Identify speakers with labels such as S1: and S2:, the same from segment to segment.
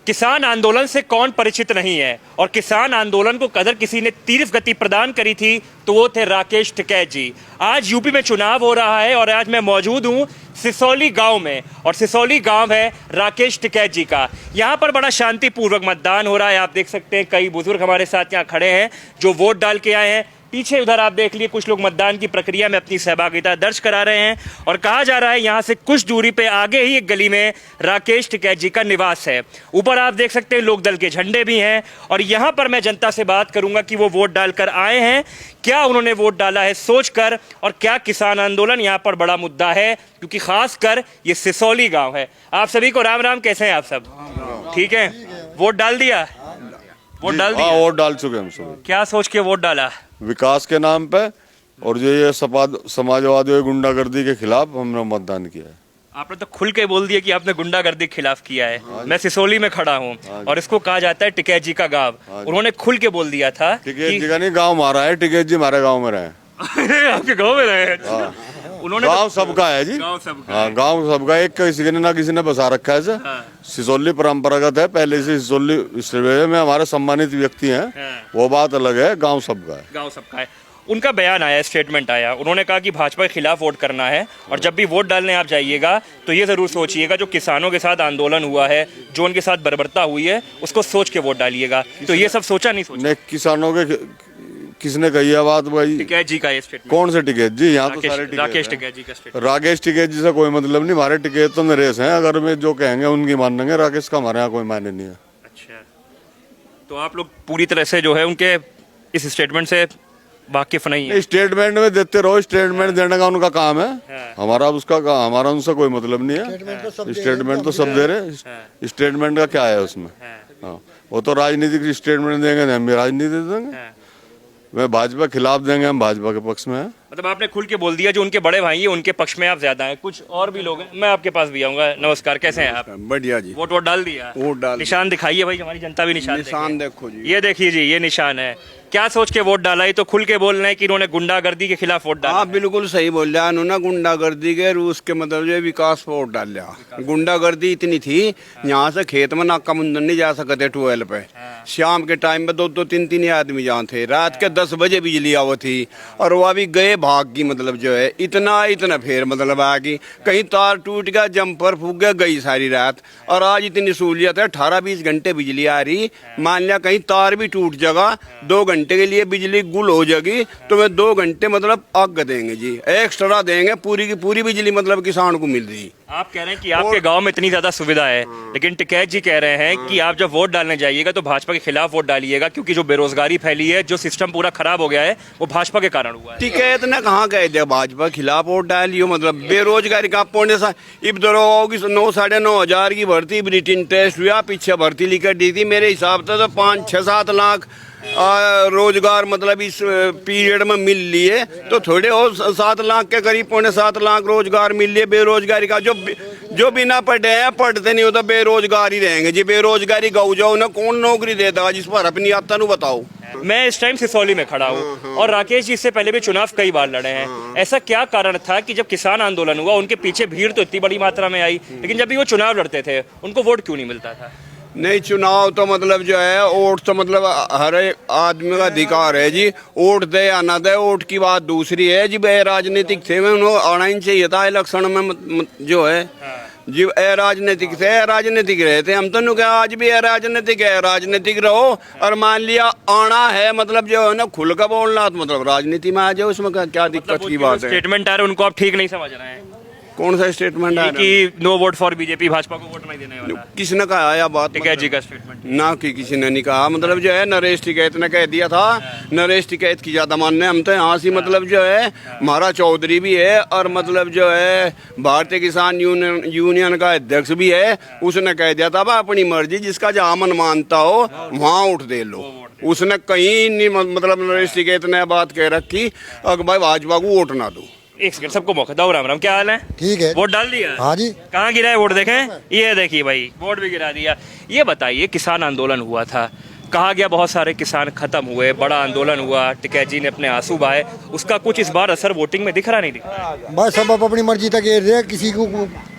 S1: किसान आंदोलन से कौन परिचित नहीं है, और किसान आंदोलन को अगर किसी ने तीव्र गति प्रदान करी थी तो वो थे राकेश टिकैत जी। आज यूपी में चुनाव हो रहा है और आज मैं मौजूद हूँ सिसौली गांव में, और सिसौली गांव है राकेश टिकैत जी का। यहाँ पर बड़ा शांतिपूर्वक मतदान हो रहा है। आप देख सकते हैं कई बुजुर्ग हमारे साथ यहाँ खड़े हैं जो वोट डाल के आए हैं। पीछे उधर आप देख लिए कुछ लोग मतदान की प्रक्रिया में अपनी सहभागिता दर्ज करा रहे हैं, और कहा जा रहा है यहाँ से कुछ दूरी पे आगे ही एक गली में राकेश टिकैत जी का निवास है। ऊपर आप देख सकते हैं लोकदल के झंडे भी हैं, और यहाँ पर मैं जनता से बात करूंगा कि वो वोट डालकर आए हैं, क्या उन्होंने वोट डाला है सोचकर, और क्या किसान आंदोलन यहाँ पर बड़ा मुद्दा है, क्योंकि खासकर ये सिसौली गाँव है। आप सभी को राम राम। कैसे हैं आप सब? ठीक है। वोट डाल दिया? वोट डाल दिया?
S2: वोट डाल चुके हम सब।
S1: क्या सोच के वोट डाला?
S2: विकास के नाम पे, और जो ये समाजवादी और गुंडागर्दी के खिलाफ हमने मतदान किया है।
S1: आपने तो खुल के बोल दिया कि आपने गुंडागर्दी के खिलाफ किया है। मैं सिसौली में खड़ा हूँ और इसको कहा जाता है टिकैत जी का गांव। उन्होंने खुल के बोल दिया था
S2: टिकैत जी का नहीं, गाँव हमारा है। टिकैत जी हमारे गाँव में रहे।
S1: आपके गाँव में रहे हैं? उन्होंने
S2: गाँव सबका है जी।
S1: गाँव सबका।
S2: हाँ, गाँव सबका। एक किसी ने ना किसी ने बसा रखा है। सिसौली परंपरागत है पहले से। सिसौली में हमारे सम्मानित व्यक्ति हैं, वो बात अलग है। गाँव सबका है।
S1: गाँव सबका है। उनका बयान आया, स्टेटमेंट आया, उन्होंने कहा कि भाजपा के खिलाफ वोट करना है, और जब भी वोट डालने आप जाइएगा तो ये जरूर सोचिएगा जो किसानों के साथ आंदोलन हुआ है, जो उनके साथ बर्बरता हुई है, उसको सोच के वोट डालिएगा। तो ये सब सोचा नहीं? सोचा
S2: किसानों के किसने कही है बात भाई?
S1: टिकैत जी का ये स्टेटमेंट।
S2: कौन से टिकैत जी? यहाँ तो सारे
S1: राकेश टिकैत जी का स्टेटमेंट।
S2: राकेश टिकैत जी से कोई मतलब नहीं। हमारे टिकैत तो नरेश हैं, अगर मैं जो कहेंगे उनकी मानेंगे। राकेश का हमारे यहाँ कोई मायने नहीं है।
S1: अच्छा, तो आप लोग पूरी तरह से जो है उनके इस स्टेटमेंट से वाकिफ नहीं है?
S2: स्टेटमेंट में देते रहो, स्टेटमेंट देने का उनका काम है। हमारा हमारा उनसे कोई मतलब नहीं है। स्टेटमेंट तो सब दे रहे। स्टेटमेंट का क्या है उसमें? हाँ, वो तो राजनीतिक स्टेटमेंट देंगे, हम भी राजनीति देंगे। मैं भाजपा खिलाफ देंगे, हम भाजपा के पक्ष में हैं।
S1: मतलब आपने खुल के बोल दिया जो उनके बड़े भाई हैं उनके पक्ष में आप ज्यादा हैं। कुछ और भी लोग हैं, मैं आपके पास भी आऊंगा। नमस्कार, कैसे हैं आप?
S3: बढ़िया जी।
S1: वोट डाल दिया?
S3: वोट डाल।
S1: निशान दिखाइए भाई, हमारी जनता भी निशान
S3: देखो जी।
S1: ये देखिए जी, ये निशान है। क्या सोच के वोट डाला? ये तो खुल के बोल रहे हैं कि इन्होंने गुंडागर्दी के खिलाफ वोट डाला।
S3: हाँ, बिल्कुल सही बोल रहा है। उन्होंने गुंडागर्दी के रूस के मतलब जो विकास पे वोट डाल लिया। गुंडागर्दी इतनी थी, यहाँ से खेत में नाका मुंदर नहीं जा सकते ट्यूबवेल पे। शाम के टाइम में दो तीन आदमी जहाँ थे। रात के 10 बजे बिजली आवो थी, और वो अभी गए भाग की मतलब जो है इतना फेर मतलब आ गई। कहीं तार टूट गया, जम्पर फूक गया, गई सारी रात। और आज इतनी सहूलियत है, 18-20 घंटे बिजली आ रही। मान लिया कहीं तार भी टूट जाएगा, 2 घंटे के लिए बिजली गुल हो जाएगी, तो मैं 2 घंटे मतलब आग देंगे जी, एक्स्ट्रा देंगे। पूरी की पूरी बिजली मतलब किसान को मिल रही।
S1: आप कह रहे हैं कि आपके गांव में इतनी ज्यादा सुविधा है, लेकिन टिकैत जी कह रहे हैं कि आप जब वोट डालने जाइएगा तो भाजपा के खिलाफ वोट डालिएगा, क्योंकि जो बेरोजगारी फैली है, जो सिस्टम पूरा खराब हो गया है, वो भाजपा के कारण हुआ है।
S3: टिकैत ने कहाँ कह दिया भाजपा खिलाफ वोट डालियो? मतलब बेरोजगारी का पौने सा इधर होगी 9-9.5 हजार की भर्ती ब्रिटेन टेस्ट हुआ, पीछे भर्ती लिखकर दी थी। मेरे हिसाब से तो 5-6-7 लाख रोजगार मतलब इस पीरियड में मिल लिए, तो थोड़े और 7 लाख के करीब 6.25 लाख रोजगार मिल लिए। बेरोजगारी का जो बिना पढ़े हैं, पढ़ते नहीं हो तो बेरोजगार ही रहेंगे जी। बेरोजगारी गाँव जाओ ना, कौन नौकरी देता जिस पर अपनी आता नु बताओ।
S1: मैं इस टाइम सिसौली में खड़ा हूँ, और राकेश जी इससे पहले भी चुनाव कई बार लड़े हैं। ऐसा क्या कारण था कि जब किसान आंदोलन हुआ उनके पीछे भीड़ तो इतनी बड़ी मात्रा में आई, लेकिन जब भी वो चुनाव लड़ते थे उनको वोट क्यों नहीं मिलता था?
S3: नहीं, चुनाव तो मतलब जो है वोट तो मतलब हर एक आदमी का अधिकार है जी। वोट दे या ना दे, वोट की बात दूसरी है जी। राजनीतिक थे में उन्होंने आना ही चाहिए था इलेक्शन में जो है जी। राजनीतिक थे, राजनीतिक रहते हम तो क्या, आज भी राजनीतिक है, राजनीतिक रहो। और मान लिया आना है मतलब जो है ना खुल का बोलना, तो मतलब राजनीति में आ जाओ, उसमें क्या दिक्कत की बात है?
S1: स्टेटमेंट आ रहा है उनको आप ठीक नहीं समझ रहे हैं?
S3: कौन सा स्टेटमेंट है
S1: कि no vote for BJP, Bhajpa को वोट नहीं देने वाला?
S3: किसने कहा यह बात?
S1: टिकैत जी का स्टेटमेंट
S3: ना कि किसी ने नहीं कहा। मतलब जो है नरेश टिकैत ने कह दिया था। नरेश टिकैत की ज्यादा मानने हम तो यहाँ से मतलब जो है हमारा चौधरी भी है, और मतलब जो है भारतीय किसान यूनियन का अध्यक्ष भी है। उसने कह दिया था भाई अपनी मर्जी, जिसका जहाँ मन मानता हो वहाँ उठ दे लो। उसने कहीं नहीं मतलब नरेश टिकैत ने बात कह रखी अगर भाई भाजपा को वोट ना दो।
S1: एक सेकंड, सबको मौका दो। राम राम, क्या हाल है?
S4: ठीक है।
S1: वोट डाल दिया?
S4: हाँ जी।
S1: कहाँ गिरा है वोट? देखें, ये देखिए भाई, वोट भी गिरा दिया। ये बताइए, किसान आंदोलन हुआ था, कहा गया बहुत सारे किसान खत्म हुए, बड़ा आंदोलन हुआ, टिकैत जी ने अपने आंसू बहाए, उसका कुछ इस बार असर वोटिंग में दिख रहा नहीं? दिखा?
S4: बस सब अपनी मर्जी तक ये किसी को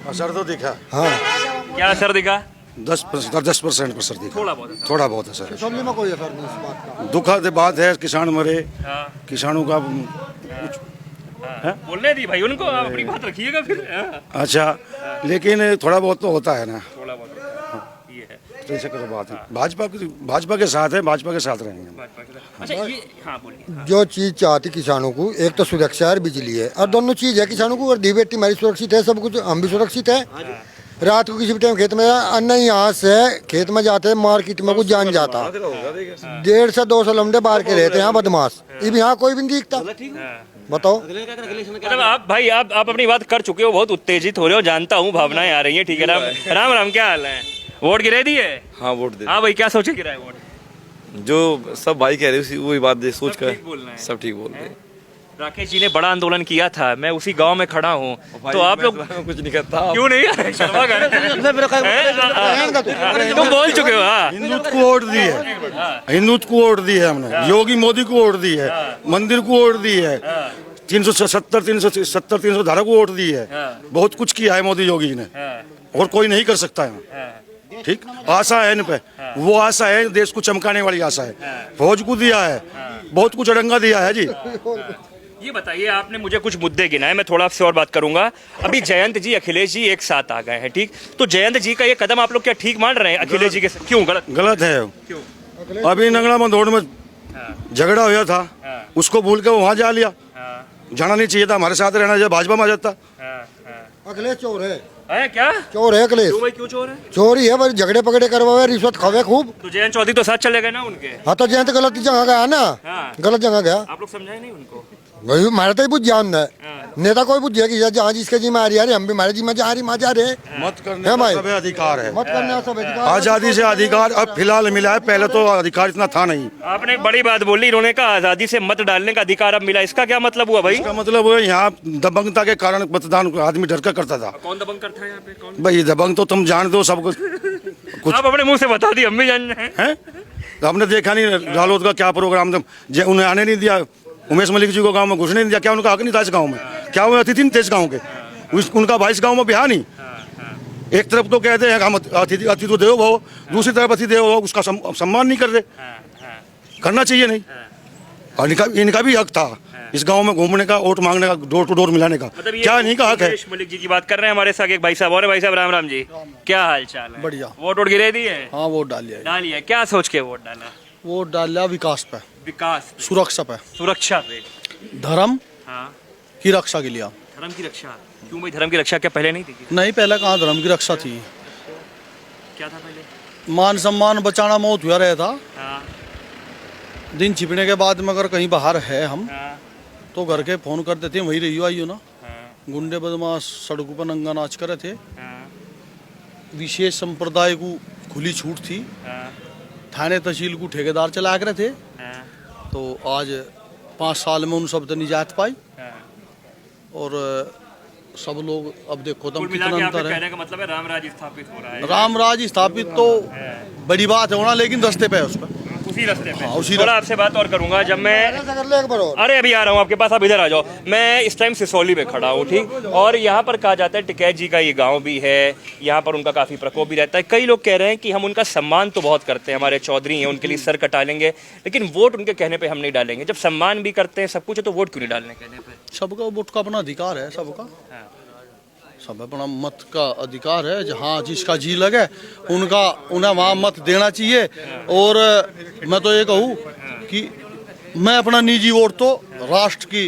S2: असर तो दिखा।
S4: हाँ,
S1: क्या असर दिखा?
S4: 10% पर सर्दी का
S1: थोड़ा बहुत असर।
S4: थोड़ा बहुत असर
S5: असम्बली में कोई असर नहीं इस बात का।
S4: है। दुखद बात है, किसान मरे,
S1: हाँ,
S4: किसानों का
S1: हाँ। बोलने दी भाई उनको, आप अपनी बात रखिएगा फिर। हाँ,
S4: अच्छा, लेकिन थोड़ा बहुत तो होता है ना।
S1: थोड़ा बहुत ये है
S4: तो ऐसे करो बात है, भाजपा के साथ है, भाजपा के साथ रहेंगे।
S1: भाजपा के साथ। अच्छा ये, हाँ बोलिए।
S5: जो चीज चाहती किसानों को, एक तो सुरक्षा है और बिजली है, और दोनों चीज है किसानों को। और दी बेटी हमारी सुरक्षित है, सब कुछ हम भी सुरक्षित है। रात को किसी भी टाइम खेत में अन्ना यहाँ से खेत में जाते हैं, मार्केट में कुछ जान जाता, 150 से 200 लमडे बाहर के रहते हैं यहाँ बदमाश। अब यहाँ कोई भी नहीं दिखता, बताओ।
S1: मतलब आप भाई आप अपनी बात कर चुके हो, बहुत उत्तेजित हो रहे हो, जानता हूँ, भावनाएं आ रही हैं, ठीक है। राम राम, क्या हाल है? वोट गिरा दी है?
S6: हाँ वोट दे।
S1: हाँ भाई, क्या सोचे गिरा है वोट?
S6: जो सब भाई कह रहे हैं वही बात सोच
S1: सब
S6: कर
S1: ठीक बोल रहे हैं।
S6: सब ठीक बोल रहे हैं।
S1: राकेश जी ने बड़ा आंदोलन किया था, मैं उसी गांव में खड़ा हूँ, तो आप लोग
S6: कुछ नहीं करता।
S1: क्यों नहीं शर्मा गए? तुम बोल चुके हो। हाँ,
S4: हिंदुत्व को वोट दी है, हिंदुत्व को वोट दी है हमने, योगी मोदी को वोट दी है, मंदिर को वोट दी है, 370 धारा को वोट दी है। बहुत कुछ किया है मोदी योगी ने, और कोई नहीं कर सकता है। ठीक, आशा है इन पे, वो आशा है देश को चमकाने वाली आशा है। फौज को दिया है, बहुत कुछ अड़ंगा दिया है जी।
S1: ये बताइए, आपने मुझे कुछ मुद्दे गिनाए, मैं थोड़ा आपसे और बात करूंगा। अभी जयंत जी, अखिलेश जी एक साथ आ गए हैं, ठीक, तो जयंत जी का ये कदम आप लोग क्या ठीक मान रहे हैं? अखिलेश जी के क्यों गलत?
S4: गलत है।
S1: क्यों?
S4: अभी नंगला मंदोड़ में झगड़ा हुआ था, उसको भूल के वहां जा लिया। जाना नहीं चाहिए था, हमारे साथ रहना चाहिए, भाजपा में आ जाता।
S5: अखिलेश चोर है,
S1: क्या
S5: चोर है अखिलेश।
S1: क्यों भाई, क्यों चोर है?
S5: चोरी है, बस झगड़े पगड़े करवाए, रिश्वत खावे खूब।
S1: तो जयंत चौधरी तो साथ चले गए ना उनके।
S5: हाँ तो जयंत गलत जगह गया ना,
S1: हाँ।
S5: गलत जगह गया।
S1: आप लोग समझाए नहीं उनको?
S5: वही हमारा तो बुझ जान है, नेता कोई बुझे कि जहाँ जिसके जी में आ रही है, हम भी हमारे जी में जा रही, जा रहे।
S4: मत करने का सब अधिकार है,
S5: मत करने का सब अधिकार।
S4: आजादी से अधिकार अब फिलहाल मिला है, पहले तो अधिकार इतना था नहीं।
S1: आपने एक बड़ी बात बोली, इन्होंने कहा आजादी से मत डालने का अधिकार अब मिला, इसका क्या मतलब हुआ भाई?
S4: इसका मतलब है यहाँ दबंगता के कारण मतदान आदमी डर कर करता था।
S1: कौन दबंग करता है यहाँ पे? कौन?
S4: भाई दबंग तो तुम जानते हो सब कुछ
S1: आप अपने मुंह से बता दी, हम भी जान रहे हैं।
S4: है। हमने देखा नहीं रालोद का क्या प्रोग्राम था, उन्हें आने नहीं दिया, उमेश मलिक जी को गांव में घुसने नहीं दिया। क्या उनका हक नहीं था इस गांव में? क्या वो अतिथि नहीं थे इस गांव के? उनका भाई इस गांव में बिहार नहीं। एक तरफ तो कहते हैं हम अतिथि तो देवो भव, दूसरी तरफ अतिथि देवो भव, उसका सम्मान नहीं कर रहे। करना चाहिए नहीं, और इनका भी हक था इस गांव में घूमने का, वोट मांगने का, डोर टू डोर मिलाने का।
S1: मतलब
S4: क्या नहीं का हक है?
S1: उमेश मलिक जी की बात कर रहे हैं हमारे साथ एक भाई साहब और है। भाई साहब राम राम जी, क्या हाल चाल है?
S7: बढ़िया।
S1: वोट गिरे दिए?
S7: हाँ वोट डालिए,
S1: डालिए। क्या सोच के वोट डाला?
S7: वोट डालिया विकास पे,
S1: विकास पे,
S7: सुरक्षा पे,
S1: सुरक्षा पे,
S7: धर्म
S1: हाँ,
S7: की रक्षा के लिए।
S1: धर्म की रक्षा। क्यों भाई, धर्म की रक्षा क्या पहले नहीं थी?
S7: नहीं, पहले कहाँ धर्म की रक्षा थी?
S1: क्या था पहले?
S7: मान सम्मान बचाना मौत हुआ रहा था।
S1: हाँ,
S7: दिन छिपने के बाद में अगर कहीं बाहर है हम,
S1: हाँ,
S7: तो घर के फोन कर देते हैं, वही रहियो आइयो ना।
S1: हाँ,
S7: गुंडे बदमाश सड़कों पर नंगा नाच करे थे।
S1: हाँ,
S7: विशेष संप्रदाय को खुली छूट थी।
S1: हाँ,
S7: थाने तहसील को ठेकेदार चला करे थे।
S1: हाँ,
S7: तो आज 5 साल में उन सब तो निजात पाई,
S1: हाँ।
S7: और सब लोग अब देखो तुम
S1: कुल मिला
S7: कितना
S1: के आपके
S7: अंतर है।
S1: कहने का मतलब है राम राज्य स्थापित हो रहा है।
S7: राम राज स्थापित तो बड़ी बात है होना, लेकिन रास्ते पे है उस पर।
S1: उसी रास्ते पे।
S7: हाँ, उसी
S1: थोड़ा आपसे बात और करूंगा जब मैं,
S5: कर ले एक बार और।
S1: अरे अभी आ रहा हूँ आपके पास, आप इधर आ जाओ। मैं इस टाइम सिसौली में खड़ा हूँ, ठीक, और यहाँ पर कहा जाता है टिकैत जी का ये गांव भी है, यहाँ पर उनका काफ़ी प्रकोप भी रहता है। कई लोग कह रहे हैं कि हम उनका सम्मान तो बहुत करते हैं, हमारे चौधरी हैं, उनके लिए सर कटा लेंगे, लेकिन वोट उनके कहने पे हम नहीं डालेंगे। जब सम्मान भी करते हैं, सब कुछ है, तो वोट क्यों नहीं डालने कहने पे?
S7: सबका वोट का अपना अधिकार है, सबका सब अपना मत का अधिकार है। जहाँ जिसका जी लगे उन्हें वहाँ मत देना चाहिए। और मैं तो ये कहूँ कि मैं अपना निजी वोट तो राष्ट्र की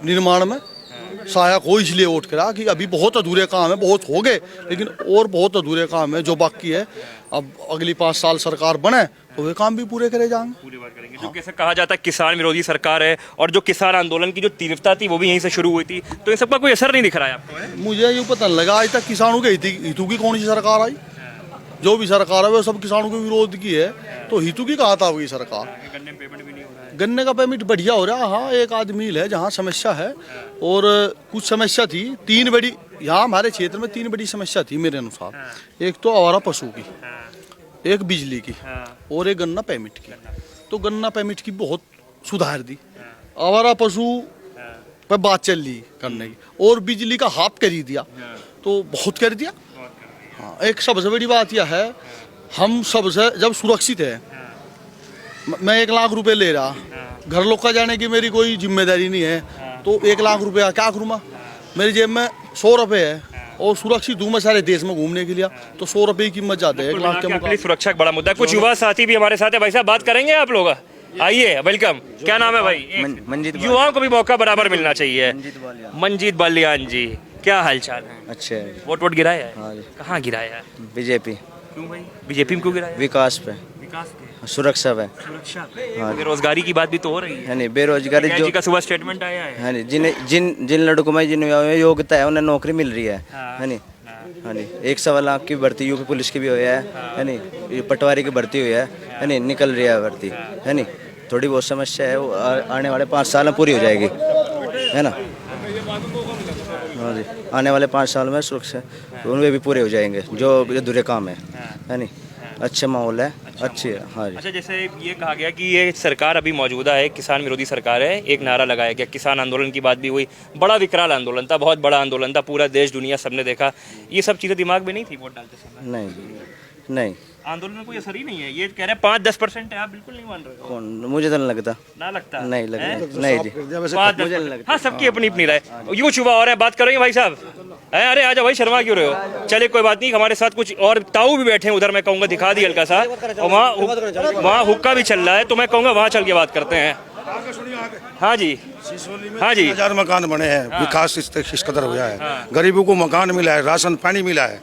S7: निर्माण में सहायक हो इसलिए वोट करा कि अभी बहुत अधूरे काम है, बहुत हो गए, लेकिन और बहुत अधूरे काम है जो बाकी है। अब अगली 5 साल सरकार बने तो वे काम भी पूरे करे जाएंगे।
S1: पूरी बात करेंगे। जो कैसे कहा जाता है किसान विरोधी सरकार है, और जो किसान आंदोलन की जो तीव्रता थी वो भी यहीं से शुरू हुई थी, तो इन सबका कोई असर नहीं दिख रहा है आपको?
S7: मुझे ये पता नहीं लगा आज तक किसानों के हितों की कौन सी सरकार आई। जो भी सरकार है वो सब किसानों के विरोध की है, तो हितों की कहा था वही सरकार।
S1: गन्ने पेमेंट भी नहीं हो रहा है।
S7: गन्ने का पेमेंट बढ़िया हो रहा है। हाँ, एक आध मिल है जहाँ समस्या है, और कुछ समस्या थी। 3 बड़ी यहाँ हमारे क्षेत्र में 3 बड़ी समस्या थी मेरे अनुसार। एक तो आवारा पशु की, एक बिजली की, और एक गन्ना पेमेंट की। तो गन्ना पेमेंट की बहुत सुधार दी, आवारा पशु पर बात चल रही करने की, और बिजली का हाफ कर ही दिया, तो बहुत कर दिया। हाँ, एक सबसे बड़ी बात यह है, हम सबसे जब सुरक्षित है, मैं 1 लाख रुपए ले रहा, घर लोग का जाने की मेरी कोई जिम्मेदारी नहीं है, तो 1 लाख रुपया क्या करूँ मैं? मेरी जेब में 100 रुपए है और सुरक्षित हूँ मैं सारे देश में घूमने के लिए, तो 100 रुपए की कीमत जाते हैं 1 लाख के
S1: अपनी
S7: मुकाबले।
S1: सुरक्षा का बड़ा मुद्दा है। कुछ युवा साथी भी हमारे साथ है। भाई साहब बात करेंगे आप लोग? आइए, वेलकम। क्या नाम है भाई?
S8: मंजीत
S1: युवाओं को भी मौका बराबर मिलना चाहिए। मंजीत बालियान जी, क्या हालचाल है?
S8: अच्छे है।
S1: वोट गिराया है?
S8: हाँ जी।
S1: कहाँ गिराया है?
S8: बीजेपी
S1: क्यों भाई? बीजेपी में क्यों गिराया?
S8: विकास पे,
S1: विकास पे,
S8: सुरक्षा पे,
S1: सुरक्षा पे, बेरोजगारी की बात भी तो हो रही है।
S8: है नहीं बेरोजगारी
S1: जी
S8: जो
S1: का सुबह स्टेटमेंट आया है।
S8: है नहीं जिन लड़कों में जिन योग्यता है उन्हें नौकरी मिल रही है नहीं। हाँ नहीं 1 लाख की भर्ती यूपी पुलिस की भी हुई है नहीं, ये पटवारी की भर्ती हुई है नहीं, निकल रही है भर्ती है नहीं। थोड़ी बहुत समस्या है, वो आने वाले 5 साल में पूरी हो जाएगी, है ना। हाँ जी, आने वाले 5 साल में सुरक्षा उनके भी पूरे हो जाएंगे जो अधूरे काम है नहीं। अच्छा माहौल है, अच्छी है। हाँ जी।
S1: अच्छा, जैसे ये कहा गया कि ये सरकार अभी मौजूदा है, किसान विरोधी सरकार है, एक नारा लगाया गया, किसान आंदोलन की बात भी हुई, बड़ा विकराल आंदोलन था, बहुत बड़ा आंदोलन था, पूरा देश दुनिया सबने देखा। ये सब चीज़ें दिमाग में नहीं थी वोट डालते समय?
S8: नहीं
S1: आंदोलन में कोई असर ही नहीं है। ये कह रहे हैं 5-10% है, आप बिल्कुल नहीं मान रहे हो?
S8: कौन? मुझे तो नहीं लगता।
S1: ना लगता?
S8: नहीं लगता,
S1: हैं?
S8: नहीं जी।
S1: 5-10%। हाँ, सबकी अपनी अपनी राय। युवा युवा और है, बात करेंगे भाई साहब? अरे आजा भाई, शर्मा क्यों रहे हो? चलिए कोई बात नहीं, हमारे साथ कुछ और ताऊ भी बैठे हैं उधर, मैं कहूँगा दिखा दी हल्का सा, और वहाँ हुक्का भी चल रहा है, तो मैं कहूँगा वहाँ चल के बात करते हैं। हाँ जी, हाँ जी।
S4: 1000 मकान बने हैं, विकास इस कदर हुआ है, गरीबों को मकान मिला है, राशन पानी मिला है,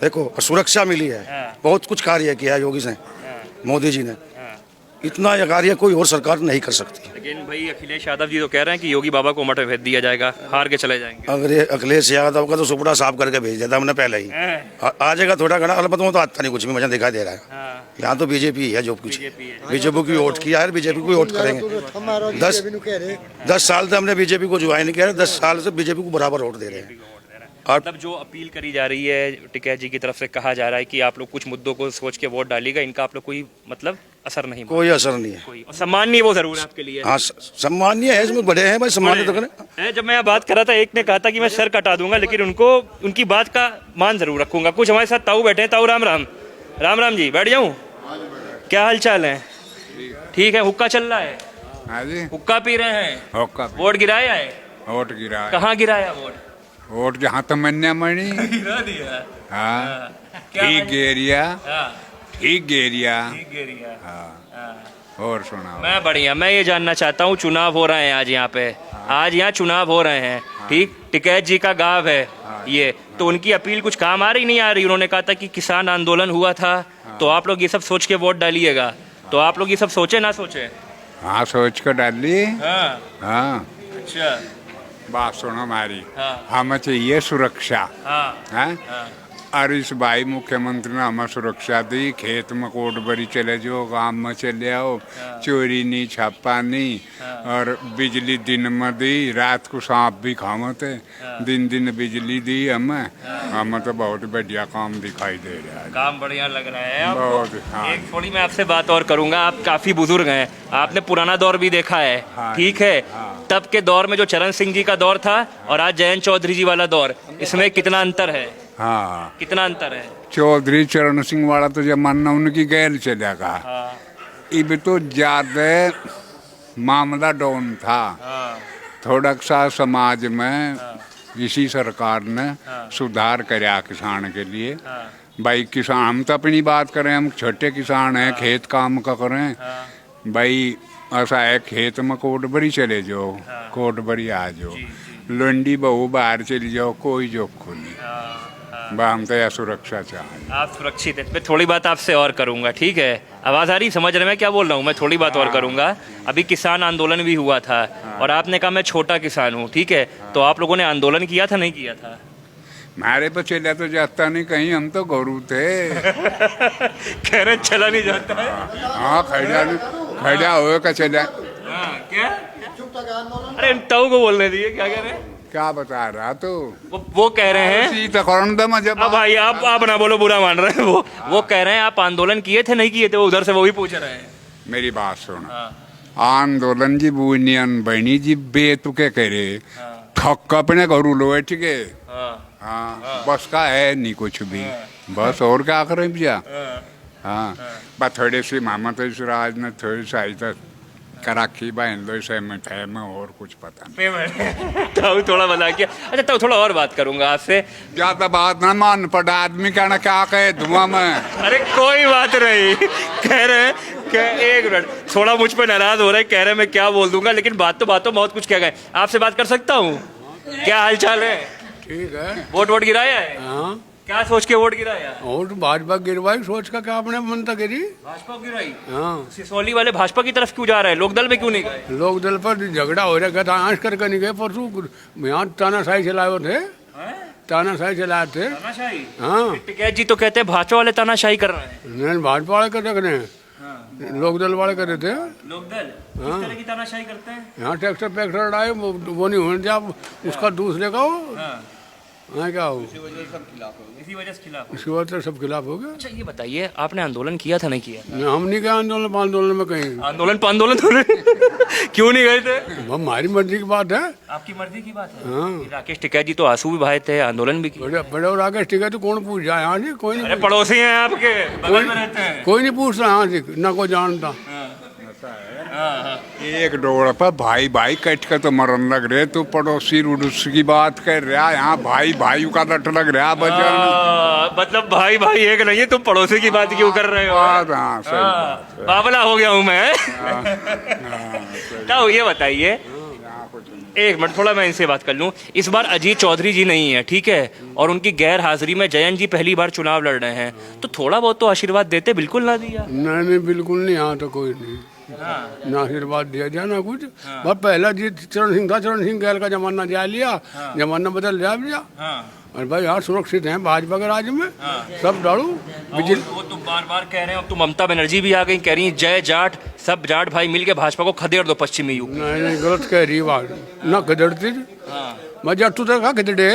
S4: देखो सुरक्षा मिली है, बहुत कुछ कार्य किया है योगी ने, मोदी जी ने। इतना ये कार्य कोई और सरकार नहीं कर सकती।
S1: लेकिन भाई अखिलेश यादव जी तो कह रहे हैं कि योगी बाबा को मठ में भेज दिया जाएगा, हार के चले जाएंगे।
S4: अगर ये अखिलेश यादव का तो सुपड़ा साफ करके भेज देता हमने पहले ही। आ जाएगा थोड़ा घना, अलबत्त तो आता नहीं कुछ भी, मुझे दिखाई दे रहा है। यहाँ तो बीजेपी है जो कुछ, बीजेपी की वोट किया है, बीजेपी को वोट करेंगे। 10 साल से हमने बीजेपी को ज्वाइन किया है, 10 साल से बीजेपी को बराबर वोट दे रहे हैं।
S1: और तब जो अपील करी जा रही है टिकैत जी की तरफ से, कहा जा रहा है कि आप लोग कुछ मुद्दों को सोच के वोट डालिएगा, इनका आप लोग कोई मतलब असर नहीं,
S4: कोई असर नहीं है।
S1: कोई सम्माननीय वो जरूर है आपके लिए।
S4: हाँ, सम्मानीय है, इसमें बड़े हैं भाई, सम्मानित तो करें।
S1: जब मैं बात कर रहा था, एक ने कहा था कि मैं सर कटा दूंगा, लेकिन उनको उनकी बात का मान जरूर रखूंगा। कुछ हमारे साथ ताऊ बैठे हैं। ताऊ राम राम। राम राम जी, बैठ जाऊं? क्या हाल चाल है? ठीक है। हुक्का चल रहा है?
S9: हाँ जी,
S1: हुक्का पी रहे हैं?
S9: हुक्का
S1: वोट गिराया है?
S9: वोट गिरा।
S1: कहाँ गिराया वोट?
S9: वोट जहाँ तो मन्या मणि।
S1: गिरा दिया।
S9: हाँ,
S1: क्या
S9: ठीक गेरिया,
S1: हाँ,
S9: ठीक गेरिया।
S1: ठीक गिरिया।
S9: और सुना
S1: मैं बढ़िया। मैं ये जानना चाहता हूँ, चुनाव हो रहे हैं आज यहाँ पे, आज यहाँ चुनाव हो रहे हैं, ठीक? टिकैत जी का गाँव है ये, तो उनकी अपील कुछ काम आ रही नहीं आ रही? उन्होंने कहा था कि किसान आंदोलन हुआ था, तो आप लोग ये सब सोच के वोट डालिएगा, तो आप लोग ये सब सोचे ना सोचे?
S9: हाँ, सोच कर डाली।
S1: हाँ।
S9: हाँ,
S1: अच्छा।
S9: बात सुनो हमारी।
S1: हाँ।
S9: हमें चाहिए सुरक्षा।
S1: हाँ।
S9: हाँ? और इस भाई मुख्यमंत्री ने हमें सुरक्षा दी, खेत में कोट बरी चले जाओ, गाँव में चले आओ, चोरी नहीं, छापा नहीं, और बिजली दिन में दी, रात को सांप भी खामते, दिन दिन बिजली दी हमें तो बहुत बढ़िया काम दिखाई दे रहा है।
S1: काम बढ़िया लग रहा है आपको?
S9: बहुत। हाँ।
S1: एक थोड़ी मैं आपसे बात और करूंगा, आप काफी बुजुर्ग हैं, आपने पुराना दौर भी देखा है,
S9: हाँ।
S1: ठीक है? तब के दौर में जो चरण सिंह जी का दौर था और आज जयंत चौधरी जी वाला दौर, इसमें कितना अंतर है?
S9: हाँ,
S1: कितना अंतर है?
S9: चौधरी चरण सिंह वाला तो जमाना उनकी गैर चलेगा। अब तो ज्यादा मामला डाउन था, थोड़ा सा समाज में इसी सरकार ने सुधार कराया किसान के लिए। भाई किसान, हम तो अपनी बात करें, हम छोटे किसान हैं, खेत काम का करें, भाई ऐसा है, खेत में कोट बरी चले जाओ, कोट बरी आ जाओ, लंडी बहू बाहर चली जाओ, कोई जोखो नहीं। हम तो यह सुरक्षा चाहिए।
S1: आप सुरक्षित है। मैं थोड़ी बात आपसे और करूंगा, ठीक है? आवाज़ आ रही, समझ रहे मैं क्या बोल रहा हूँ? मैं थोड़ी बात और करूंगा। अभी किसान आंदोलन भी हुआ था और आपने कहा मैं छोटा किसान हूँ, ठीक है? तो आप लोगों ने आंदोलन किया था, नहीं किया था?
S9: हमारे पे चला तो जाता नहीं कहीं, हम तो गौरू थे।
S1: कह रहे चला नहीं जाता है।
S9: हाँ, खड़ा हो का चला।
S1: क्या? अरे ताऊ को बोलने दिए, क्या कह रहे हैं?
S9: क्या बता रहा तो?
S1: वो कह रहे हैं, अब भाई आप ना बोलो, बुरा मान रहे हैं। वो कह रहे हैं आप आंदोलन किए थे, नहीं किए थे? वो उधर से वो भी पूछ रहे हैं।
S9: मेरी बात सुन, आंदोलन जी बूनियन बहनी जी बे तू क्या कह रहे, थक अपने घरू लो, ठीक है? हाँ बस का है नहीं कुछ भी, बस और क्या करें भैया। हाँ बस थोड़ी सी मोहम्मद राज ने थोड़ी सी आई तक कराखी बहन लो से मिठाई में, और कुछ पता नहीं।
S1: ताऊ थोड़ा बता किया। अच्छा ताऊ थोड़ा और बात करूंगा आपसे।
S9: ज्यादा बात ना मान पड़ा, आदमी कहना क्या कहे धुआं में।
S1: अरे कोई बात नहीं, कह रहे हैं कि एक मिनट, थोड़ा मुझ पे नाराज हो रहे हैं, कह रहे हैं मैं क्या बोल दूंगा, लेकिन बातों बहुत कुछ कह गए। आपसे बात कर सकता हूँ? क्या हाल चाल है?
S3: ठीक है।
S1: वोट गिराया है?
S3: हाँ
S1: क्या सोच के वोट गिराया?
S3: वोट भाजपा गिरवाई, सोच का क्या अपने मन तक गिरी।
S1: भाजपा गिराई?
S3: हाँ
S1: सिसौली वाले भाजपा की तरफ क्यों जा रहे हैं, लोकदल में क्यों नहीं गए?
S3: लोक दल पर झगड़ा हो रहा था, आंच करके नहीं गए। परसों यहाँ तानाशाही चलाए थे, तानाशाही चलाए थे।
S1: तानाशाही?
S3: हाँ
S1: टिकैत जी तो कहते हैं भाजपा वाले तानाशाही कर रहे हैं।
S3: नहीं, भाजपा वाले कर रहे हैं, लोक दल वाले कर रहे थे।
S1: लोकदल किस तरह की तानाशाही करते हैं?
S3: यहाँ ट्रैक्टर पैक्टर आए, वो नहीं होने दिया, उसका दूसरे का हो। हाँ क्या हो,
S1: इसी वजह से खिलाफ।
S3: इसकी वजह से सब खिलाफ हो गया।
S1: अच्छा ये बताइए, आपने आंदोलन किया था नहीं किया?
S3: हम नहीं गए आंदोलन आंदोलन में कहीं।
S1: आंदोलन क्यों नहीं गए थे?
S3: हमारी मर्जी की बात है।
S1: आपकी मर्जी की बात है।
S3: हाँ
S1: राकेश टिकैत जी तो आंसू भी बहाए थे, आंदोलन भी किया।
S3: बड़े बड़े और आगे ठीक है, तो कौन पूछ जाए यहाँ से? कोई
S1: अरे
S3: नहीं,
S1: पड़ोसी हैं आपके, बगल में रहते हैं।
S3: कोई नहीं पूछ रहा यहाँ से, ना कोई जानता।
S9: एक डोर पर भाई भाई कट के तो मरन लग रहे, तो पड़ोसी रुड़ूस की बात कर रहा, यहाँ भाई भाई का लट लग रहा बजन।
S1: मतलब भाई भाई एक नहीं है, तुम पड़ोसी की बात क्यों कर रहे हो?
S9: हाँ सही बात।
S1: बावला हो गया हूँ मैं। तो ये बताइए, एक मिनट थोड़ा मैं इनसे बात कर लूं। इस बार अजीत चौधरी जी नहीं है, ठीक है, और उनकी गैर हाजिरी में जयंत जी पहली बार चुनाव लड़ रहे हैं, तो थोड़ा बहुत तो आशीर्वाद देते, बिल्कुल ना दिया?
S3: नहीं बिल्कुल नहीं, यहाँ तो कोई नहीं। ना आशीर्वाद दिया जाए ना कुछ। बस पहला जी चरण सिंह था, चरण सिंह गैल का जमाना जा लिया, जमाना बदल जा भैया। और भाई यहाँ सुरक्षित हैं भाजपा के राज्य में, सब डालू।
S1: वो तुम बार बार कह रहे हो, अब तो ममता बनर्जी भी आ गई, कह रही हैं जय जाट, सब जाट भाई मिलके भाजपा को खदेड़ दो पश्चिमी यूपी।
S3: नहीं गलत कह रही बात, ना खदेड़ती। मैं जट्टू तक कहा खदेड़े,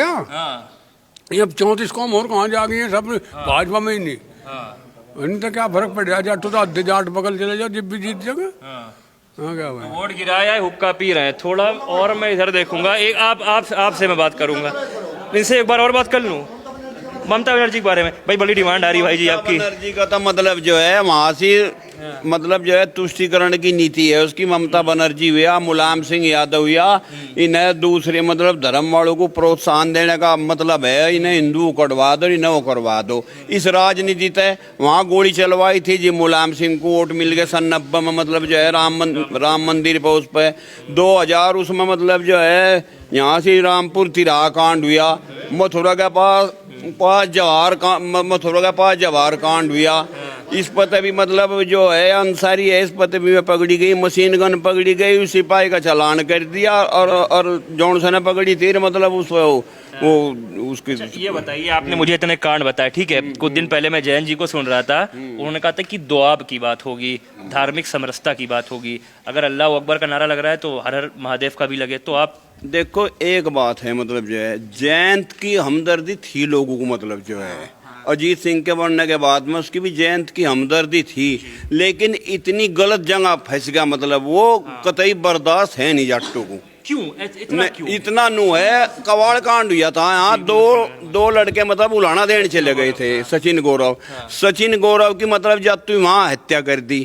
S3: ये अब 34 कौम और कहाँ जा गई है, सब भाजपा में ही नहीं। इन तो क्या फर्क पड़ रहा है, जट्टू तो आधे जाट बगल चले जाओ, जब भी जीत जगह। हाँ क्या भाई,
S1: वोट गिराया है, हुक्का पी रहे हैं। थोड़ा और मैं इधर देखूंगा, एक आपसे मैं बात करूंगा, इनसे एक बार और बात कर लूं ममता बनर्जी के बारे में। भाई बड़ी डिमांड आ रही भाई जी आपकी।
S3: बनर्जी का तो मतलब जो है वहाँ से मतलब जो है तुष्टीकरण की नीति है उसकी। ममता बनर्जी हुआ, मुलायम सिंह यादव हुआ, इन्हें दूसरे मतलब धर्म वालों को प्रोत्साहन देने का मतलब है, इन्हें हिंदू उकड़वा दो, इन्हें वो करवा दो। इस राजनीति तय वहाँ गोली चलवाई थी जी, मुलायम सिंह को वोट मिल गए सन 90 में, मतलब जो है राम मंदिर पर उस पर 2000 उसमें मतलब जो है यहाँ से रामपुर तिराहा कांड हुआ, मथुरा के पास मथुरा के पास जवाहर कांड हुआ। इस पते भी मतलब जो है अंसारी है, इस पते भी पकड़ी गई, मशीन गन पकड़ी गई, सिपाही का चालान कर दिया, और जॉनसन ने पकड़ी थी, मतलब वो उसके।
S1: ये बताइए, आपने मुझे इतने कांड बताए, ठीक है, कुछ दिन पहले मैं जयंत जी को सुन रहा था, उन्होंने कहा था कि दुआब की बात होगी, धार्मिक समरसता की बात होगी, अगर अल्लाह अकबर का नारा लग रहा है तो हर हर महादेव का भी लगे। तो आप
S3: देखो एक बात है, मतलब जो है जयंत की हमदर्दी थी लोगों को, मतलब जो है अजीत सिंह के बनने के बाद में उसकी भी जयंत की हमदर्दी थी, लेकिन इतनी गलत जगह फंस गया, मतलब वो कतई बर्दाश्त है नहीं जाटों को।
S1: क्यों इतना क्यों?
S3: इतना नु है, कवाड़ कांड हुआ था यहाँ, दो लड़के मतलब उलाना देने चले गए थे, सचिन गौरव की मतलब जातू वहाँ हत्या कर दी,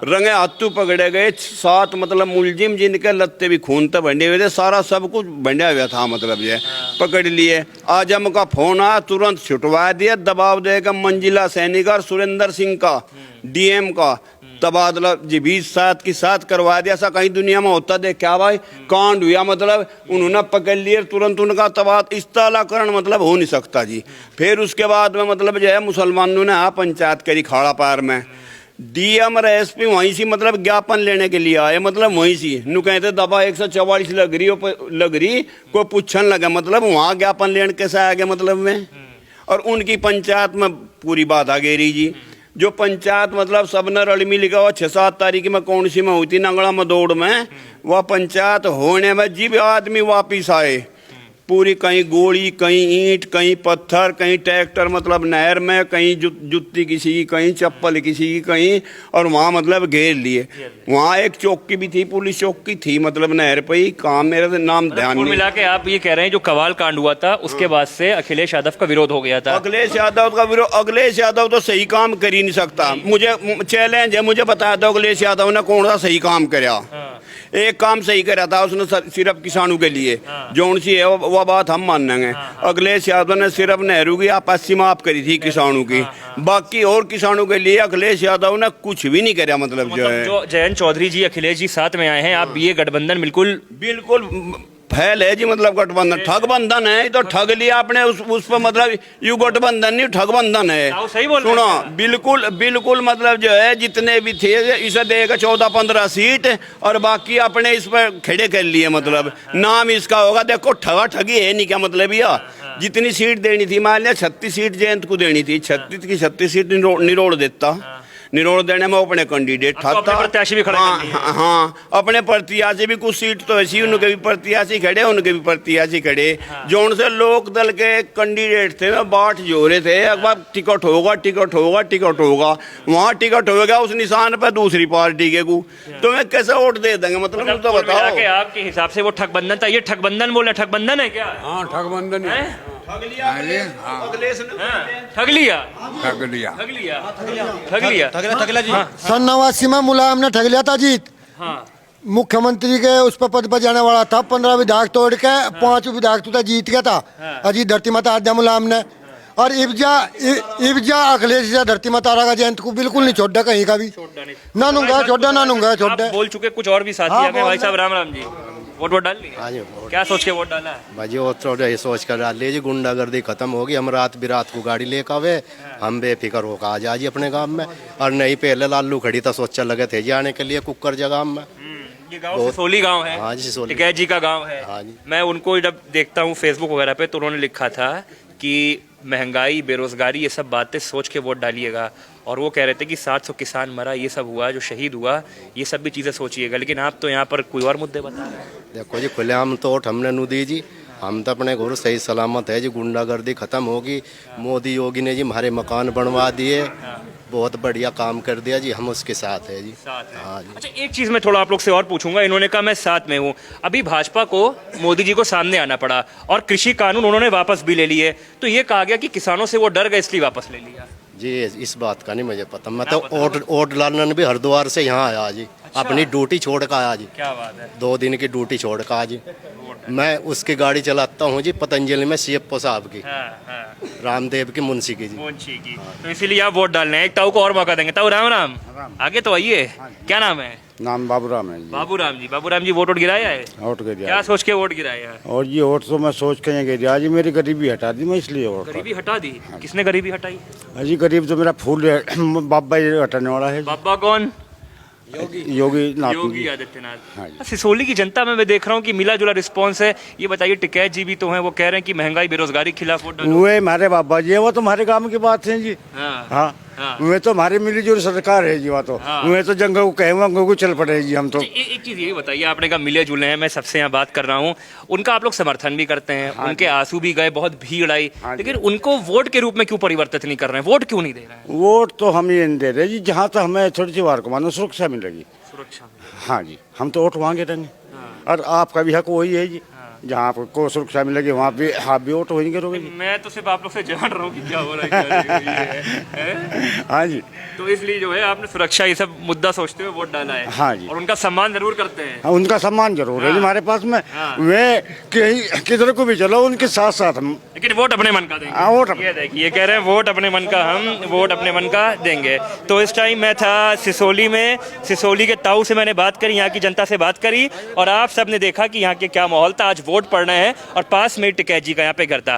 S3: रंगे हाथों पकड़े गए 7 मतलब मुलजिम, जिनके लत्ते भी खून तक बंधे हुए थे, सारा सब कुछ बंधा हुआ था, मतलब ये पकड़ लिए। आजम का फोन आया, तुरंत छुटवा दिया, दबाव देकर मंजिला सैनिक और सुरेंद्र सिंह का डीएम का तबादला जी 20 की साथ करवा दिया। ऐसा कहीं दुनिया में होता देख क्या भाई, कांड हुआ मतलब उन्होंने पकड़ लिए, तुरंत उनका इस्तालाकरण मतलब हो नहीं सकता जी। फिर उसके बाद में मतलब जो है मुसलमानों ने पंचायत करी खाड़ा पार में, डीएम और एसपी वहीं से मतलब ज्ञापन लेने के लिए आए, मतलब वहीं से नु कहते दफा 144 लग रही कोई पूछन लगा, मतलब वहाँ ज्ञापन लेने कैसे आ गया मतलब में। और उनकी पंचायत में पूरी बात आ गई जी, जो पंचायत मतलब सबने रलमी लिखा हुआ 6-7 तारीख में कौन सी में हुई थी, नंगड़ा में दौड़ में, वह पंचायत होने में जी आदमी वापिस आए, पूरी कहीं गोली, कहीं ईंट, कहीं पत्थर, कहीं ट्रैक्टर मतलब नहर में, कहीं जुत्ती किसी की, कहीं चप्पल किसी की, कहीं, और वहाँ मतलब घेर लिए। वहाँ एक चौकी भी थी, पुलिस चौकी थी मतलब नहर पे ही। काम मेरा तो नाम ध्यान
S1: कुल
S3: नहीं।
S1: मिला के आप ये कह रहे हैं जो कवाल कांड हुआ था उसके बाद से अखिलेश यादव का विरोध हो गया था।
S3: अखिलेश यादव का विरोध, अखिलेश यादव तो सही काम कर ही नहीं सकता। मुझे चैलेंज है, मुझे बताया था अखिलेश यादव ने कौन सा सही काम करा। एक काम सही करा था उसने, सिर्फ किसानों के लिए जो उनसी है वो बात हम मानेंगे। अखिलेश यादव ने सिर्फ नेहरू की आपसी माफ करी थी किसानों की, बाकी और किसानों के लिए अखिलेश यादव ने कुछ भी नहीं करा। मतलब जो है,
S1: जो जयंत चौधरी जी अखिलेश जी साथ में आए हैं, आप ये गठबंधन बिल्कुल
S3: बिल्कुल फैल है जी। मतलब गठबंधन ठगबंधन है, ये तो ठग लिया आपने उस पर। मतलब यू गठबंधन नहीं, ठगबंधन है।
S1: सही बोल रहे
S3: सुनो,
S1: हैं।
S3: बिल्कुल बिल्कुल मतलब जो है जितने भी थे इसे देगा 14-15 सीट, और बाकी अपने इस पर खड़े कर लिए। मतलब नाम इसका होगा, देखो ठगा ठगी है नहीं क्या मतलब या। जितनी सीट देनी थी, मान लिया 36 सीट जयंत को देनी थी, 36 की 36 सीट निरोड़ देता। निरोड़ देने में अपने कैंडिडेट
S1: तो अपने प्रत्याशी भी खड़े कर दिए।
S3: हाँ, अपने प्रत्याशी भी कुछ सीट तो ऐसी, उनके भी प्रत्याशी खड़े, उनके भी प्रत्याशी खड़े। जो उनसे लोक दल के कैंडिडेट थे मैं बाट जोड़े थे, अखबार टिकट होगा, टिकट होगा, टिकट होगा। वहाँ टिकट होगा उस निशान पर दूसरी पार्टी के को, तो मैं कैसे वोट दे देंगे? मतलब तो
S1: कुल मिला
S3: बताओ।
S1: के आपके हिसाब से वो ठगबंधन था। ये ठगबंधन बोले, ठगबंधन है क्या?
S9: हाँ ठगबंधन
S1: हैं?
S3: ठग लिया अखिलेश ने।
S1: ठग लिया,
S9: ठग लिया।
S1: ठग लिया, ठग लिया।
S5: सन 89 में मुलायम ने ठग लिया था जीत।
S1: हाँ,
S5: मुख्यमंत्री के उस पर पद पर जाने वाला था, 15 विधायक तोड़ के 5 विधायक तो जीत गया था। अजीत धरती माता आद्या मुलायम ने, और इब्जा अखिलेश या धरती माता रागा जयंत को बिल्कुल नहीं छोड़ा कहीं का भी। ना नूंगा छोड़ा, ना नूंगा
S1: आप
S5: छोड़ा।
S1: बोल चुके, कुछ और भी साथी हैं भाई साहब। राम राम जी, वोट डाल लिया?
S10: हाँ जी,
S1: क्या सोच के वोट डाला है?
S10: भाजी वो तो ये सोच कर डाल लीजिए गुंडागर्दी खत्म होगी। हम रात बिरात को गाड़ी लेकर आवे, हम बेफिक्र होकर आ जाइए अपने गांव में। और नहीं पहले लालू खड़ी था, सोचा लगे थे जाने के लिए कुकर जगह में।
S1: ये गांव सिसोली गांव है।
S10: हाँ जी, सिसोली।
S1: टिकैत जी का गांव है।
S10: हाँ जी।
S1: मैं उनको जब देखता हूँ फेसबुक वगैरह पे, तो उन्होंने लिखा था कि महंगाई, बेरोजगारी, ये सब बातें सोच के वोट डालिएगा। और वो कह रहे थे कि 700 किसान मरा, ये सब हुआ, जो शहीद हुआ, ये सब भी चीज़ें सोचिएगा। लेकिन आप तो यहाँ पर कोई और मुद्दे बता रहे हैं।
S10: देखो जी, खुलेआम तो वोट हमने नू दी जी। हम तो अपने घर सही सलामत है जी। गुंडागर्दी खत्म होगी। मोदी योगी ने जी हमारे मकान बनवा दिए, बहुत बढ़िया काम कर दिया जी। हम उसके साथ है जी। हाँ जी।
S1: अच्छा, एक चीज़ मैं थोड़ा आप लोग से और पूछूंगा। इन्होंने कहा मैं साथ में हूँ। अभी भाजपा को मोदी जी को सामने आना पड़ा और कृषि कानून उन्होंने वापस भी ले लिए, तो ये कहा गया कि किसानों से वो डर गए इसलिए वापस ले लिया।
S10: जी इस बात का नहीं मुझे पता। मैं तो वोट डालने भी हरिद्वार से यहाँ आया जी। अपनी ड्यूटी छोड़ कर आया जी।
S1: क्या बात है।
S10: 2 दिन की ड्यूटी छोड़ कर आज मैं उसकी गाड़ी चलाता हूँ जी, पतंजलि में सीएफओ साहब की, रामदेव की, मुंशी की जी।
S1: मुंशी की, तो इसीलिए आप वोट डालने हैं। एक ताऊ को और मौका देंगे। ताऊ राम राम, आगे तो आइए। क्या नाम है?
S11: नाम बाबूराम है जी।
S1: बाबूराम जी। बाबूराम जी, वोट गिराया है?
S11: वोट गिरा।
S1: क्या सोच के वोट गिराया है?
S11: और ये वोट तो मैं सोच के गिरा जी। मेरी गरीबी हटा दी, मैं इसलिए वोट।
S1: गरीबी हटा दी? किसने गरीबी हटाई?
S11: जी गरीब तो मेरा फूल है, बाबा ये हटाने वाला है।
S1: बाबा कौन?
S11: योगी नाथ
S1: योगी
S11: जी।
S1: आदित्यनाथ।
S11: हाँ जी।
S1: सिसोली की जनता में मैं देख रहा हूँ कि मिला जुला रिस्पॉन्स है। ये बताइए, टिकैत जी भी तो हैं, वो कह रहे हैं कि महंगाई, बेरोजगारी के खिलाफ वोट डालो।
S11: वे हमारे बाबा जी है, वो तो हमारे काम की बात है जी।
S1: हाँ।
S11: हाँ
S1: हाँ।
S11: वे तो हमारी मिली जुली सरकार है जी। वहाँ तो
S1: हाँ।
S11: वे तो जंग को कहेंगे को चल पड़े जी हम तो।
S1: एक चीज ये बताइए, आपने कहा मिले जुले हैं, मैं सबसे यहाँ बात कर रहा हूँ, उनका आप लोग समर्थन भी करते हैं।
S11: हाँ
S1: उनके आंसू भी गए, बहुत भीड़ आई,
S11: हाँ
S1: लेकिन उनको वोट के रूप में क्यों परिवर्तित नहीं कर रहे हैं? वोट क्यों नहीं दे रहे हैं?
S11: वोट तो हम ये नहीं दे रहे जी, जहाँ तक हमें थोड़ी सी वार को मानो सुरक्षा मिलेगी।
S1: सुरक्षा।
S11: हाँ जी, हम तो वोट मांगे रहेंगे। और आपका भी हक वही है जी। जहाँ आपको सुरक्षा मिलेगी वहाँ पे आप भी वोट होंगे रोगे जी।
S1: मैं तो सिर्फ आप लोग से जान रहा हूँ कि क्या हो रहा है, क्या नहीं हो रही है?
S11: हाँ जी।
S1: तो इसलिए जो है आपने सुरक्षा ये सब मुद्दा सोचते हुए वोट डाला है।
S11: हाँ जी।
S1: और उनका सम्मान जरूर करते हैं।
S11: हाँ, उनका सम्मान जरूर है जी हमारे पास में।
S1: हाँ।
S11: वे कहीं किधर को भी चलो उनके साथ साथ हम।
S1: लेकिन वोट अपने मन का देंगे।
S11: हाँ, वोट अपने।
S1: ये देखिए, ये कह रहे हैं वोट अपने मन का, हम वोट अपने मन का देंगे। तो इस टाइम मैं था सिसोली में। सिसोली के ताऊ से मैंने बात करी, यहाँ की जनता से बात करी, और आप सब ने देखा कि यहाँ के क्या माहौल था। आज वोट पड़ना है और पास में टिकैत जी का यहाँ पे घर था।